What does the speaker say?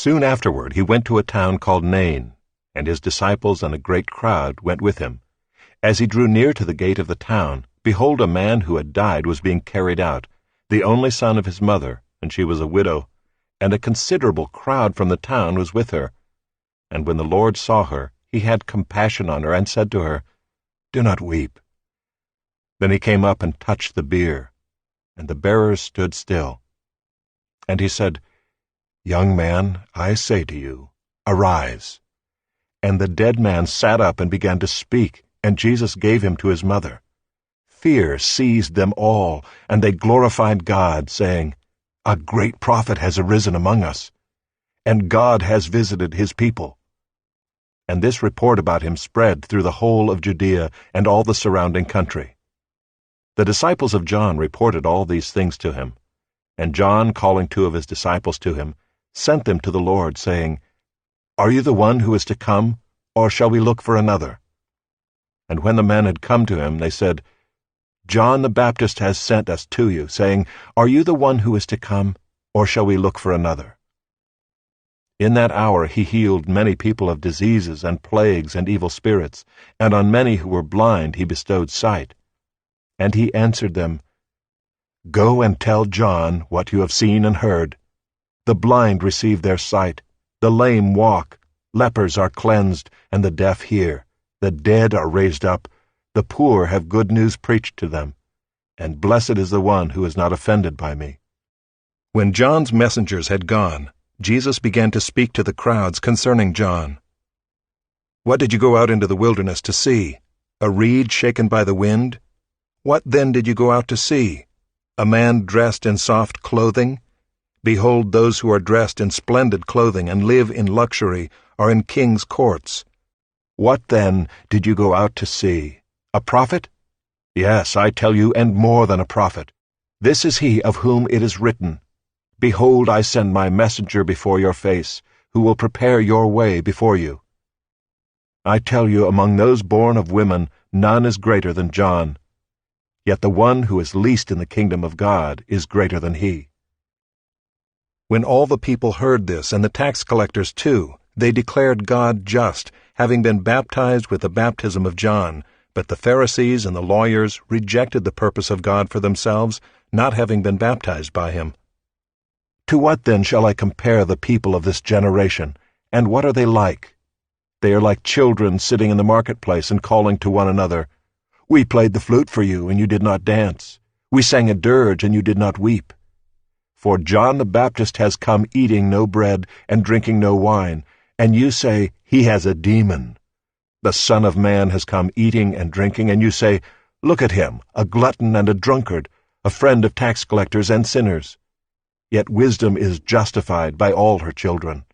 Soon afterward he went to a town called Nain, and his disciples and a great crowd went with him. As he drew near to the gate of the town, behold, a man who had died was being carried out, the only son of his mother, and she was a widow, and a considerable crowd from the town was with her. And when the Lord saw her, he had compassion on her, and said to her, "Do not weep." Then he came up and touched the bier, and the bearers stood still. And he said, "Young man, I say to you, arise." And the dead man sat up and began to speak, and Jesus gave him to his mother. Fear seized them all, and they glorified God, saying, "A great prophet has arisen among us, and God has visited his people." And this report about him spread through the whole of Judea and all the surrounding country. The disciples of John reported all these things to him. And John, calling 2 of his disciples to him, sent them to the Lord, saying, "Are you the one who is to come, or shall we look for another?" And when the men had come to him, they said, "John the Baptist has sent us to you, saying, 'Are you the one who is to come, or shall we look for another?'" In that hour he healed many people of diseases and plagues and evil spirits, and on many who were blind he bestowed sight. And he answered them, "Go and tell John what you have seen and heard. The blind receive their sight, the lame walk, lepers are cleansed, and the deaf hear, the dead are raised up, the poor have good news preached to them, and blessed is the one who is not offended by me." When John's messengers had gone, Jesus began to speak to the crowds concerning John. "What did you go out into the wilderness to see? A reed shaken by the wind? What then did you go out to see? A man dressed in soft clothing? Behold, those who are dressed in splendid clothing and live in luxury are in kings' courts. What then did you go out to see? A prophet? Yes, I tell you, and more than a prophet. This is he of whom it is written, 'Behold, I send my messenger before your face, who will prepare your way before you.' I tell you, among those born of women, none is greater than John. Yet the one who is least in the kingdom of God is greater than he." When all the people heard this, and the tax collectors too, they declared God just, having been baptized with the baptism of John. But the Pharisees and the lawyers rejected the purpose of God for themselves, not having been baptized by him. "To what then shall I compare the people of this generation, and what are they like? They are like children sitting in the marketplace and calling to one another, 'We played the flute for you, and you did not dance. We sang a dirge, and you did not weep.' For John the Baptist has come eating no bread and drinking no wine, and you say, 'He has a demon.' The Son of Man has come eating and drinking, and you say, 'Look at him, a glutton and a drunkard, a friend of tax collectors and sinners.' Yet wisdom is justified by all her children.